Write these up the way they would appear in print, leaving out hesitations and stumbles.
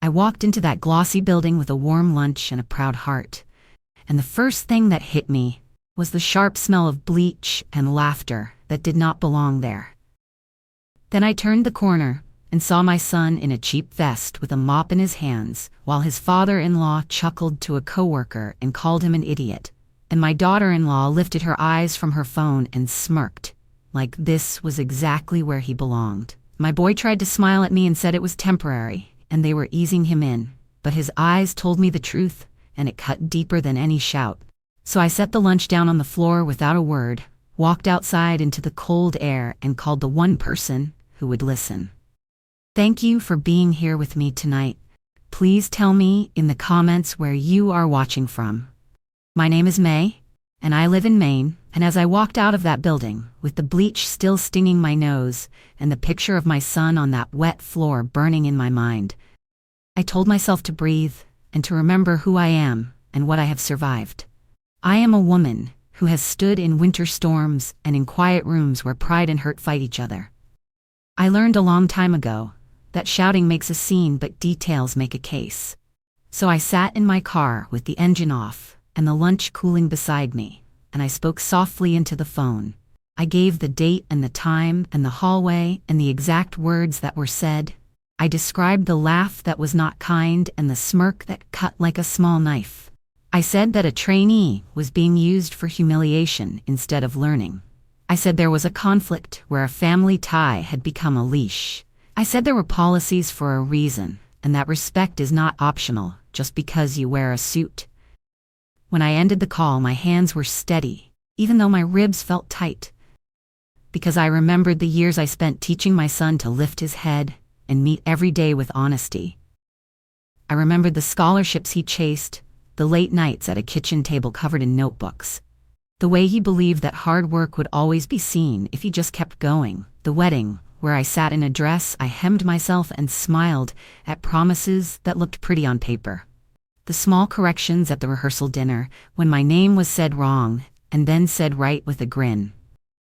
I walked into that glossy building with a warm lunch and a proud heart. And the first thing that hit me was the sharp smell of bleach and laughter that did not belong there. Then I turned the corner and saw my son in a cheap vest with a mop in his hands, while his father-in-law chuckled to a coworker and called him an idiot, and my daughter-in-law lifted her eyes from her phone and smirked, like this was exactly where he belonged. My boy tried to smile at me and said it was temporary, and they were easing him in, but his eyes told me the truth, and it cut deeper than any shout. So I set the lunch down on the floor without a word, walked outside into the cold air, and called the one person who would listen. Thank you for being here with me tonight. Please tell me in the comments where you are watching from. My name is May, and I live in Maine, and as I walked out of that building, with the bleach still stinging my nose and the picture of my son on that wet floor burning in my mind, I told myself to breathe and to remember who I am and what I have survived. I am a woman who has stood in winter storms and in quiet rooms where pride and hurt fight each other. I learned a long time ago that shouting makes a scene but details make a case. So I sat in my car with the engine off and the lunch cooling beside me, and I spoke softly into the phone. I gave the date and the time and the hallway and the exact words that were said. I described the laugh that was not kind and the smirk that cut like a small knife. I said that a trainee was being used for humiliation instead of learning. I said there was a conflict where a family tie had become a leash. I said there were policies for a reason, and that respect is not optional just because you wear a suit. When I ended the call, my hands were steady, even though my ribs felt tight, because I remembered the years I spent teaching my son to lift his head and meet every day with honesty. I remembered the scholarships he chased, the late nights at a kitchen table covered in notebooks, the way he believed that hard work would always be seen if he just kept going, the wedding where I sat in a dress I hemmed myself and smiled at promises that looked pretty on paper, the small corrections at the rehearsal dinner when my name was said wrong and then said right with a grin,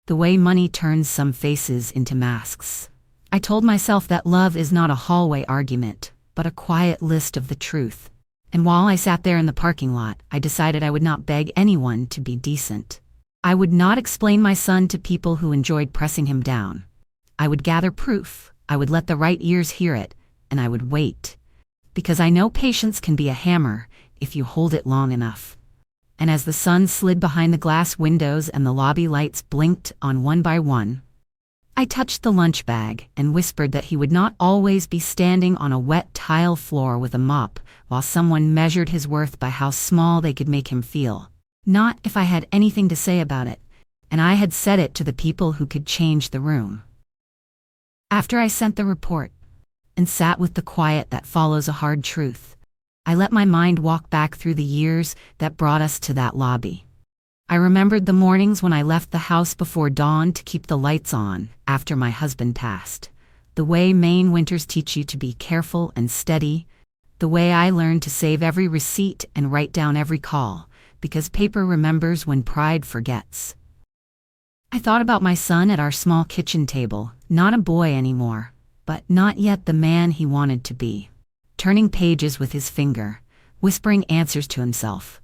the way money turns some faces into masks. I told myself that love is not a hallway argument, but a quiet list of the truth. And while I sat there in the parking lot, I decided I would not beg anyone to be decent. I would not explain my son to people who enjoyed pressing him down. I would gather proof, I would let the right ears hear it, and I would wait. Because I know patience can be a hammer if you hold it long enough. And as the sun slid behind the glass windows and the lobby lights blinked on one by one, I touched the lunch bag and whispered that he would not always be standing on a wet tile floor with a mop while someone measured his worth by how small they could make him feel. Not if I had anything to say about it, and I had said it to the people who could change the room. After I sent the report and sat with the quiet that follows a hard truth, I let my mind walk back through the years that brought us to that lobby. I remembered the mornings when I left the house before dawn to keep the lights on after my husband passed, the way Maine winters teach you to be careful and steady, the way I learned to save every receipt and write down every call, because paper remembers when pride forgets. I thought about my son at our small kitchen table, not a boy anymore, but not yet the man he wanted to be, turning pages with his finger, whispering answers to himself,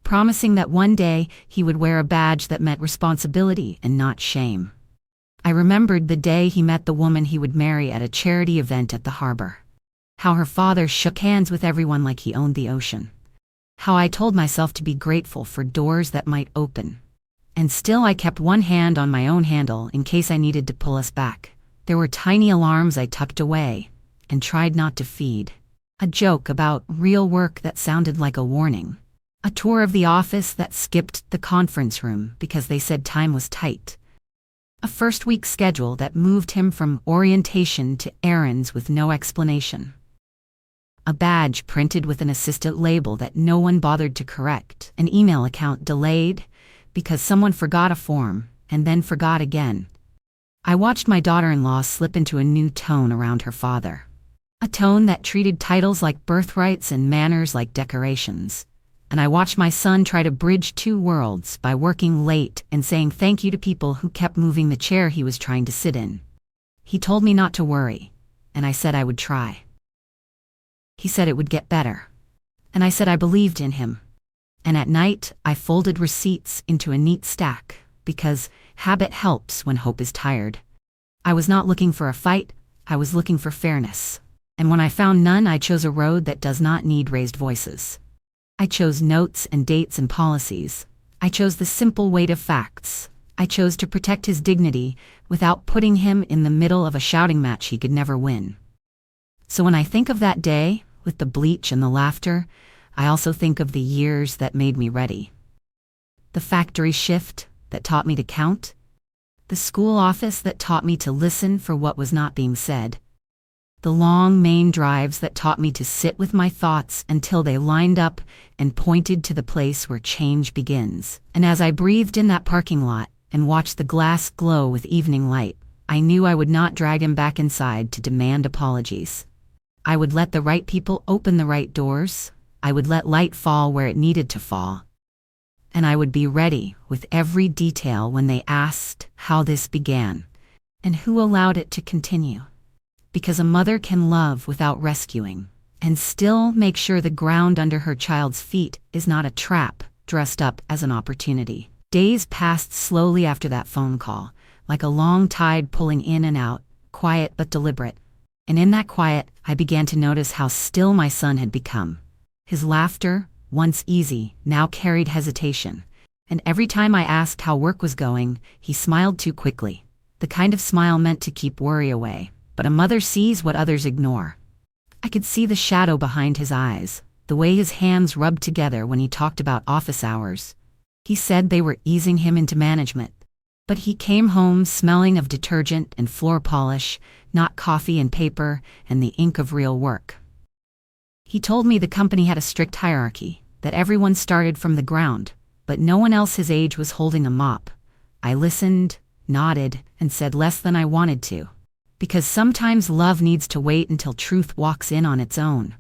promising that one day he would wear a badge that meant responsibility and not shame. I remembered the day he met the woman he would marry at a charity event at the harbor. How her father shook hands with everyone like he owned the ocean. How I told myself to be grateful for doors that might open. And still I kept one hand on my own handle in case I needed to pull us back. There were tiny alarms I tucked away and tried not to feed. A joke about real work that sounded like a warning. A tour of the office that skipped the conference room because they said time was tight. A first-week schedule that moved him from orientation to errands with no explanation. A badge printed with an assistant label that no one bothered to correct. An email account delayed because someone forgot a form and then forgot again. I watched my daughter-in-law slip into a new tone around her father. A tone that treated titles like birthrights and manners like decorations. And I watched my son try to bridge two worlds by working late and saying thank you to people who kept moving the chair he was trying to sit in. He told me not to worry, and I said I would try. He said it would get better. And I said I believed in him. And at night, I folded receipts into a neat stack, because habit helps when hope is tired. I was not looking for a fight, I was looking for fairness. And when I found none, I chose a road that does not need raised voices. I chose notes and dates and policies. I chose the simple weight of facts. I chose to protect his dignity without putting him in the middle of a shouting match he could never win. So when I think of that day, with the bleach and the laughter, I also think of the years that made me ready. The factory shift that taught me to count. The school office that taught me to listen for what was not being said. The long main drives that taught me to sit with my thoughts until they lined up and pointed to the place where change begins. And as I breathed in that parking lot and watched the glass glow with evening light, I knew I would not drag him back inside to demand apologies. I would let the right people open the right doors. I would let light fall where it needed to fall. And I would be ready with every detail when they asked how this began and who allowed it to continue. Because a mother can love without rescuing and still make sure the ground under her child's feet is not a trap dressed up as an opportunity. Days passed slowly after that phone call, like a long tide pulling in and out, quiet but deliberate. And in that quiet, I began to notice how still my son had become. His laughter, once easy, now carried hesitation. And every time I asked how work was going, he smiled too quickly. The kind of smile meant to keep worry away. But a mother sees what others ignore. I could see the shadow behind his eyes, the way his hands rubbed together when he talked about office hours. He said they were easing him into management. But he came home smelling of detergent and floor polish, not coffee and paper and the ink of real work. He told me the company had a strict hierarchy, that everyone started from the ground, but no one else his age was holding a mop. I listened, nodded, and said less than I wanted to. Because sometimes love needs to wait until truth walks in on its own.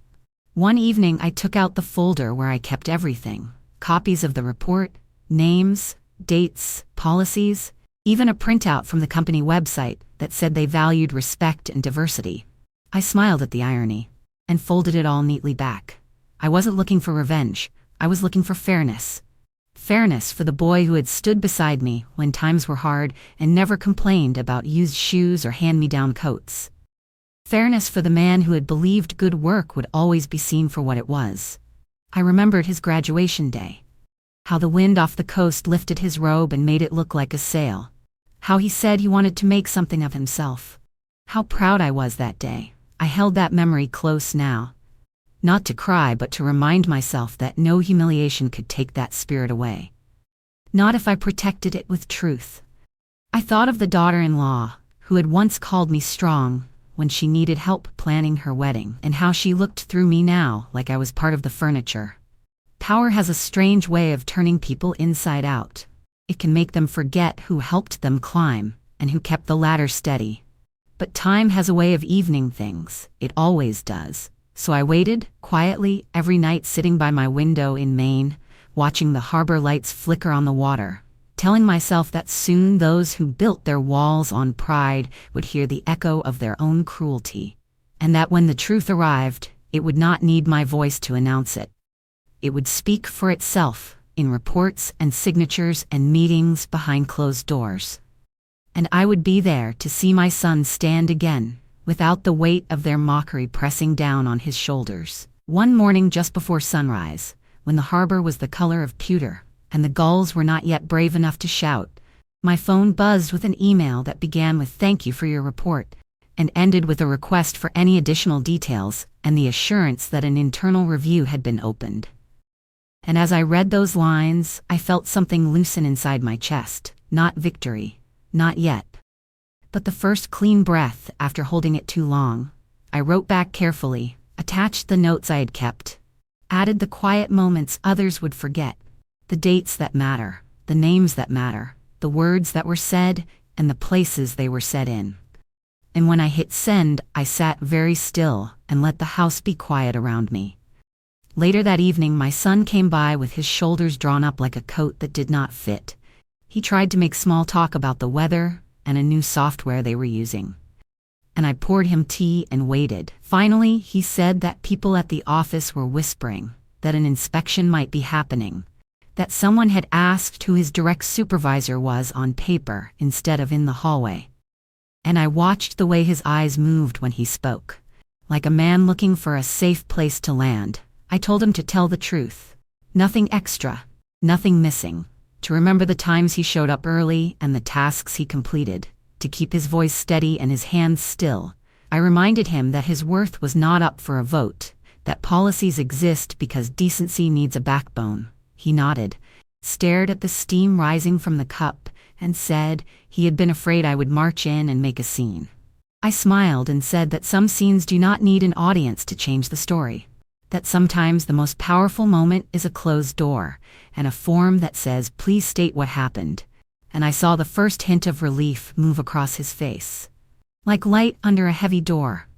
One evening I took out the folder where I kept everything. Copies of the report, names, dates, policies, even a printout from the company website that said they valued respect and diversity. I smiled at the irony and folded it all neatly back. I wasn't looking for revenge, I was looking for fairness. Fairness for the boy who had stood beside me when times were hard and never complained about used shoes or hand-me-down coats. Fairness for the man who had believed good work would always be seen for what it was. I remembered his graduation day. How the wind off the coast lifted his robe and made it look like a sail. How he said he wanted to make something of himself. How proud I was that day. I held that memory close now. Not to cry, but to remind myself that no humiliation could take that spirit away. Not if I protected it with truth. I thought of the daughter-in-law, who had once called me strong when she needed help planning her wedding, and how she looked through me now like I was part of the furniture. Power has a strange way of turning people inside out. It can make them forget who helped them climb and who kept the ladder steady. But time has a way of evening things, it always does. So I waited, quietly, every night sitting by my window in Maine, watching the harbor lights flicker on the water, telling myself that soon those who built their walls on pride would hear the echo of their own cruelty, and that when the truth arrived, it would not need my voice to announce it. It would speak for itself, in reports and signatures and meetings behind closed doors. And I would be there to see my son stand again, without the weight of their mockery pressing down on his shoulders. One morning just before sunrise, when the harbor was the color of pewter, and the gulls were not yet brave enough to shout, my phone buzzed with an email that began with "Thank you for your report," and ended with a request for any additional details, and the assurance that an internal review had been opened. And as I read those lines, I felt something loosen inside my chest. Not victory. Not yet. But the first clean breath after holding it too long. I wrote back carefully, attached the notes I had kept, added the quiet moments others would forget, the dates that matter, the names that matter, the words that were said, and the places they were said in. And when I hit send, I sat very still and let the house be quiet around me. Later that evening, my son came by with his shoulders drawn up like a coat that did not fit. He tried to make small talk about the weather and a new software they were using. and I poured him tea and waited. Finally, he said that people at the office were whispering that an inspection might be happening, that someone had asked who his direct supervisor was on paper instead of in the hallway. And I watched the way his eyes moved when he spoke, like a man looking for a safe place to land. I told him to tell the truth. Nothing extra, nothing missing. To remember the times he showed up early and the tasks he completed. To keep his voice steady and his hands still. I reminded him that his worth was not up for a vote, that policies exist because decency needs a backbone. He nodded, stared at the steam rising from the cup, and said he had been afraid I would march in and make a scene. I smiled and said that some scenes do not need an audience to change the story, that sometimes the most powerful moment is a closed door, and a form that says, "Please state what happened." And I saw the first hint of relief move across his face, like light under a heavy door.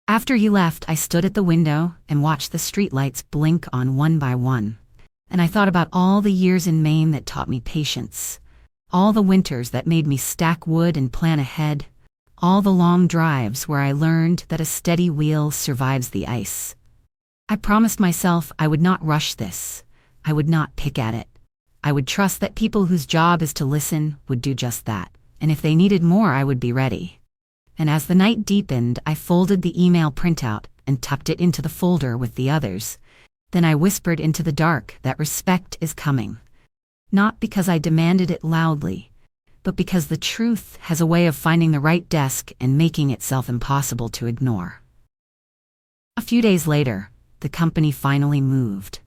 After he left, I stood at the window and watched the streetlights blink on one by one. And I thought about all the years in Maine that taught me patience, all the winters that made me stack wood and plan ahead, all the long drives where I learned that a steady wheel survives the ice. I promised myself I would not rush this. I would not pick at it. I would trust that people whose job is to listen would do just that, and if they needed more, I would be ready. And as the night deepened, I folded the email printout and tucked it into the folder with the others. Then I whispered into the dark that respect is coming. Not because I demanded it loudly, but because the truth has a way of finding the right desk and making itself impossible to ignore. A few days later, the company finally moved.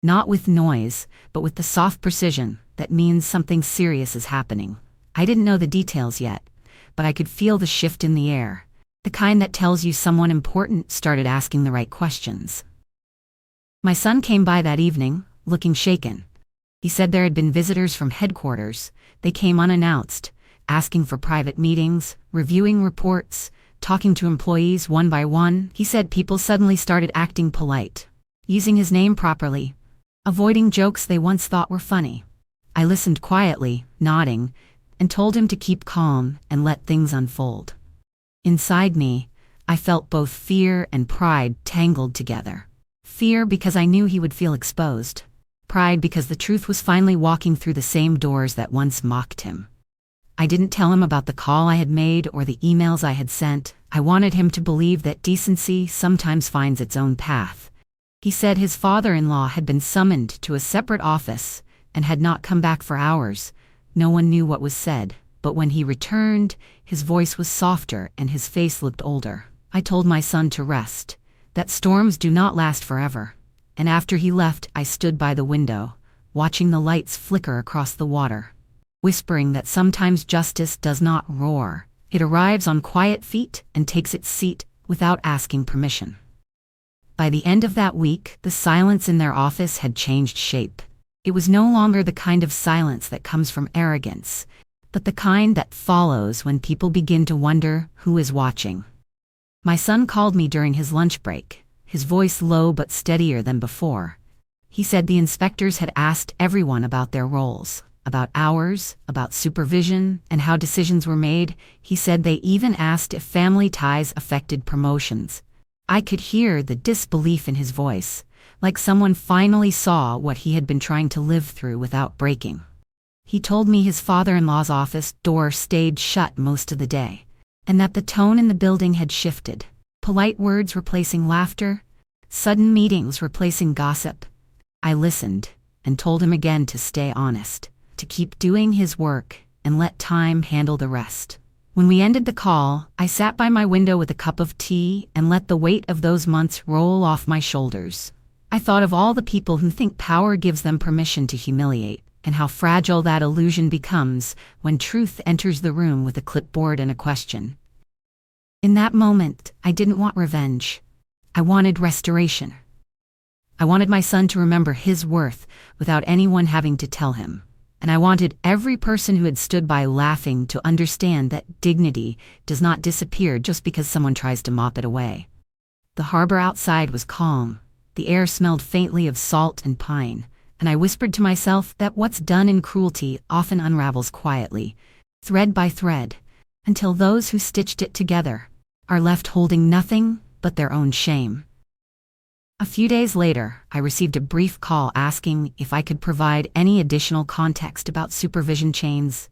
Not with noise, but with the soft precision that means something serious is happening. I didn't know the details yet, but I could feel the shift in the air, the kind that tells you someone important started asking the right questions. My son came by that evening, looking shaken. He said there had been visitors from headquarters. They came unannounced, asking for private meetings, reviewing reports, talking to employees one by one. He said people suddenly started acting polite, using his name properly, avoiding jokes they once thought were funny. I listened quietly, nodding, and told him to keep calm and let things unfold. Inside me, I felt both fear and pride tangled together. Fear because I knew he would feel exposed. Pride because the truth was finally walking through the same doors that once mocked him. I didn't tell him about the call I had made or the emails I had sent. I wanted him to believe that decency sometimes finds its own path. He said his father-in-law had been summoned to a separate office and had not come back for hours. No one knew what was said, but when he returned, his voice was softer and his face looked older. I told my son to rest, that storms do not last forever. And after he left, I stood by the window, watching the lights flicker across the water, whispering that sometimes justice does not roar. It arrives on quiet feet and takes its seat without asking permission. By the end of that week, the silence in their office had changed shape. It was no longer the kind of silence that comes from arrogance, but the kind that follows when people begin to wonder who is watching. My son called me during his lunch break, his voice low but steadier than before. He said the inspectors had asked everyone about their roles, about hours, about supervision, and how decisions were made. He said they even asked if family ties affected promotions. I could hear the disbelief in his voice, like someone finally saw what he had been trying to live through without breaking. He told me his father-in-law's office door stayed shut most of the day, and that the tone in the building had shifted. Polite words replacing laughter, sudden meetings replacing gossip. I listened and told him again to stay honest, to keep doing his work and let time handle the rest. When we ended the call, I sat by my window with a cup of tea and let the weight of those months roll off my shoulders. I thought of all the people who think power gives them permission to humiliate, and how fragile that illusion becomes when truth enters the room with a clipboard and a question. In that moment, I didn't want revenge. I wanted restoration. I wanted my son to remember his worth without anyone having to tell him. And I wanted every person who had stood by laughing to understand that dignity does not disappear just because someone tries to mop it away. The harbor outside was calm. The air smelled faintly of salt and pine, and I whispered to myself that what's done in cruelty often unravels quietly, thread by thread, until those who stitched it together are left holding nothing but their own shame. A few days later, I received a brief call asking if I could provide any additional context about supervision chains,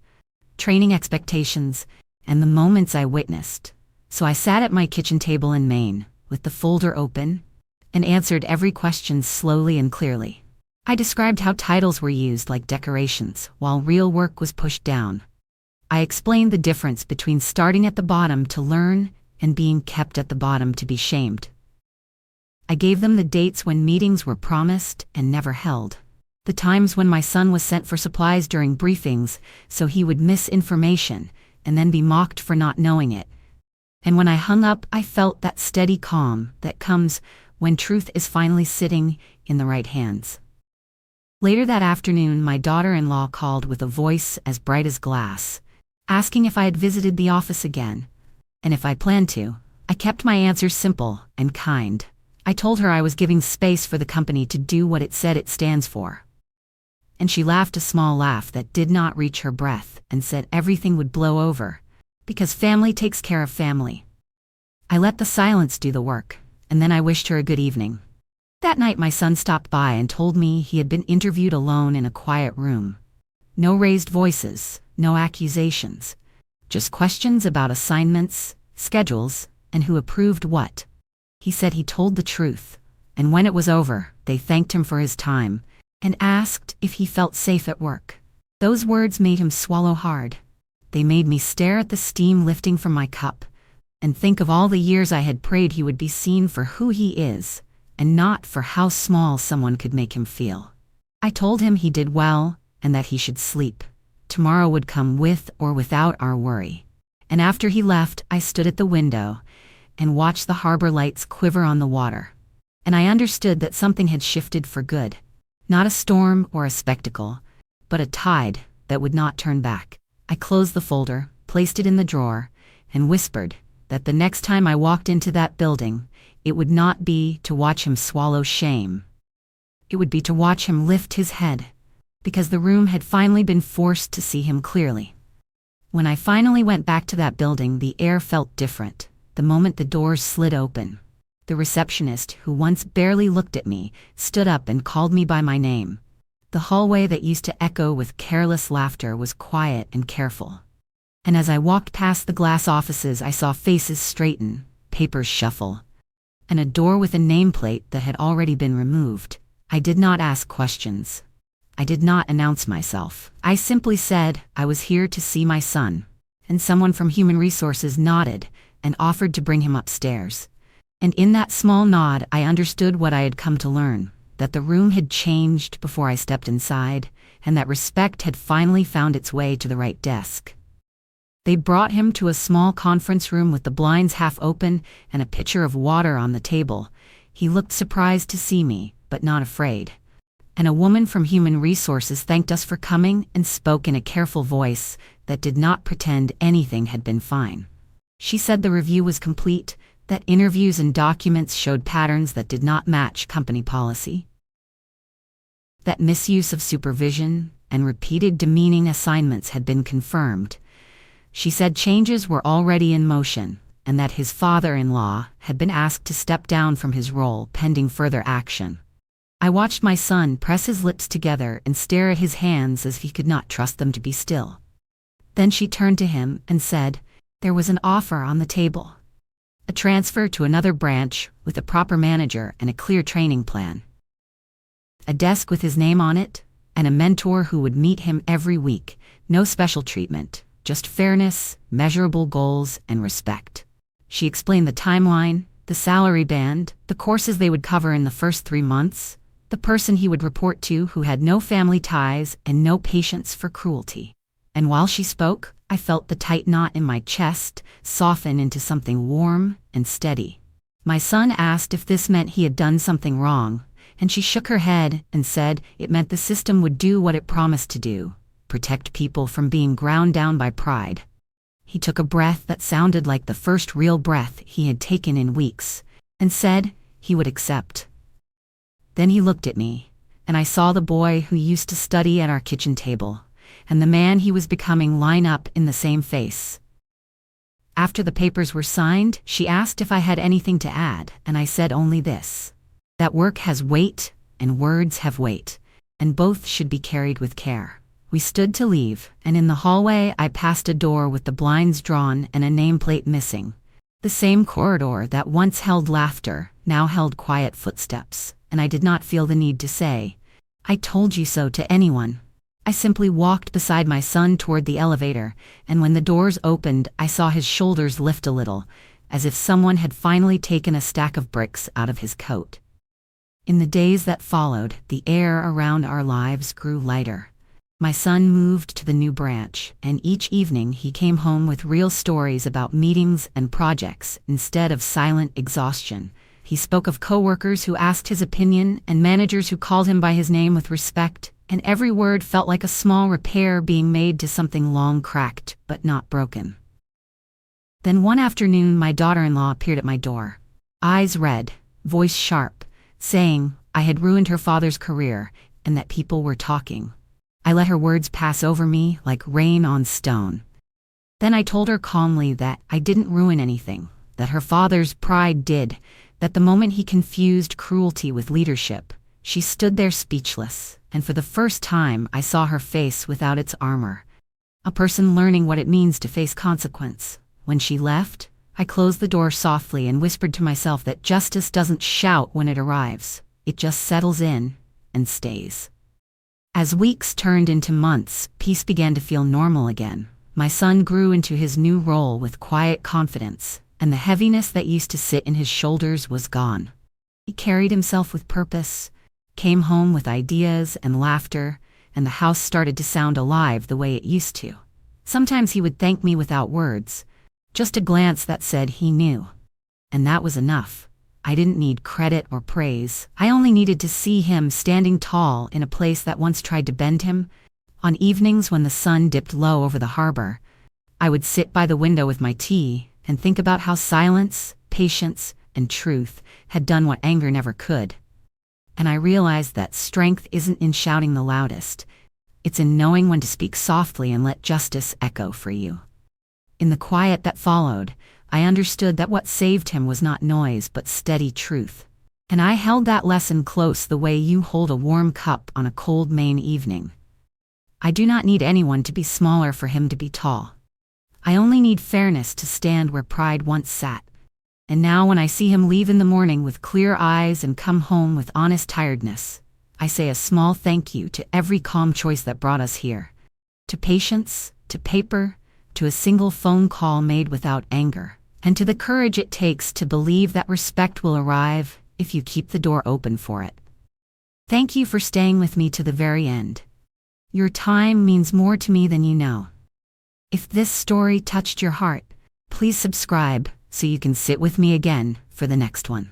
training expectations, and the moments I witnessed. So I sat at my kitchen table in Maine, with the folder open, and answered every question slowly and clearly. I described how titles were used like decorations, while real work was pushed down. I explained the difference between starting at the bottom to learn and being kept at the bottom to be shamed. I gave them the dates when meetings were promised and never held. The times when my son was sent for supplies during briefings so he would miss information and then be mocked for not knowing it. And when I hung up, I felt that steady calm that comes when truth is finally sitting in the right hands. Later that afternoon, my daughter-in-law called with a voice as bright as glass, asking if I had visited the office again, and if I planned to. I kept my answers simple and kind. I told her I was giving space for the company to do what it said it stands for. And she laughed a small laugh that did not reach her breath and said everything would blow over, because family takes care of family. I let the silence do the work, and then I wished her a good evening. That night my son stopped by and told me he had been interviewed alone in a quiet room. No raised voices, no accusations, just questions about assignments, schedules, and who approved what. He said he told the truth, and when it was over, they thanked him for his time and asked if he felt safe at work. Those words made him swallow hard. They made me stare at the steam lifting from my cup and think of all the years I had prayed he would be seen for who he is and not for how small someone could make him feel. I told him he did well and that he should sleep. Tomorrow would come with or without our worry. And after he left, I stood at the window and watched the harbor lights quiver on the water. And I understood that something had shifted for good. Not a storm or a spectacle, but a tide that would not turn back. I closed the folder, placed it in the drawer, and whispered that the next time I walked into that building, it would not be to watch him swallow shame. It would be to watch him lift his head, because the room had finally been forced to see him clearly. When I finally went back to that building, the air felt different. The moment the doors slid open, the receptionist, who once barely looked at me, stood up and called me by my name. The hallway that used to echo with careless laughter was quiet and careful. And as I walked past the glass offices, I saw faces straighten, papers shuffle, and a door with a nameplate that had already been removed. I did not ask questions. I did not announce myself. I simply said I was here to see my son, and someone from Human Resources nodded and offered to bring him upstairs. And in that small nod, I understood what I had come to learn, that the room had changed before I stepped inside, and that respect had finally found its way to the right desk. They brought him to a small conference room with the blinds half open and a pitcher of water on the table. He looked surprised to see me, but not afraid. And a woman from Human Resources thanked us for coming and spoke in a careful voice that did not pretend anything had been fine. She said the review was complete, that interviews and documents showed patterns that did not match company policy, that misuse of supervision and repeated demeaning assignments had been confirmed. She said changes were already in motion, and that his father-in-law had been asked to step down from his role pending further action. I watched my son press his lips together and stare at his hands as if he could not trust them to be still. Then she turned to him and said, there was an offer on the table. A transfer to another branch with a proper manager and a clear training plan. A desk with his name on it, and a mentor who would meet him every week. No special treatment, just fairness, measurable goals, and respect. She explained the timeline, the salary band, the courses they would cover in the first 3 months, the person he would report to who had no family ties and no patience for cruelty. And while she spoke, I felt the tight knot in my chest soften into something warm and steady. My son asked if this meant he had done something wrong, and she shook her head and said it meant the system would do what it promised to do, protect people from being ground down by pride. He took a breath that sounded like the first real breath he had taken in weeks, and said he would accept. Then he looked at me, and I saw the boy who used to study at our kitchen table, and the man he was becoming line up in the same face. After the papers were signed, she asked if I had anything to add, and I said only this: that work has weight, and words have weight, and both should be carried with care. We stood to leave, and in the hallway I passed a door with the blinds drawn and a nameplate missing. The same corridor that once held laughter now held quiet footsteps, and I did not feel the need to say, "I told you so," to anyone. I simply walked beside my son toward the elevator, and when the doors opened, I saw his shoulders lift a little, as if someone had finally taken a stack of bricks out of his coat. In the days that followed, the air around our lives grew lighter. My son moved to the new branch, and each evening he came home with real stories about meetings and projects instead of silent exhaustion. He spoke of coworkers who asked his opinion and managers who called him by his name with respect, and every word felt like a small repair being made to something long cracked but not broken. Then one afternoon my daughter-in-law appeared at my door, eyes red, voice sharp, saying I had ruined her father's career and that people were talking. I let her words pass over me like rain on stone. Then I told her calmly that I didn't ruin anything, that her father's pride did, that the moment he confused cruelty with leadership. She stood there speechless, and for the first time I saw her face without its armor. A person learning what it means to face consequence. When she left, I closed the door softly and whispered to myself that justice doesn't shout when it arrives. It just settles in and stays. As weeks turned into months, peace began to feel normal again. My son grew into his new role with quiet confidence, and the heaviness that used to sit in his shoulders was gone. He carried himself with purpose, came home with ideas and laughter, and the house started to sound alive the way it used to. Sometimes he would thank me without words, just a glance that said he knew. And that was enough. I didn't need credit or praise. I only needed to see him standing tall in a place that once tried to bend him. On evenings when the sun dipped low over the harbor, I would sit by the window with my tea and think about how silence, patience, and truth had done what anger never could. And I realized that strength isn't in shouting the loudest. It's in knowing when to speak softly and let justice echo for you. In the quiet that followed, I understood that what saved him was not noise but steady truth. And I held that lesson close the way you hold a warm cup on a cold Maine evening. I do not need anyone to be smaller for him to be tall. I only need fairness to stand where pride once sat. And now when I see him leave in the morning with clear eyes and come home with honest tiredness, I say a small thank you to every calm choice that brought us here. To patience, to paper, to a single phone call made without anger, and to the courage it takes to believe that respect will arrive if you keep the door open for it. Thank you for staying with me to the very end. Your time means more to me than you know. If this story touched your heart, please subscribe so you can sit with me again for the next one.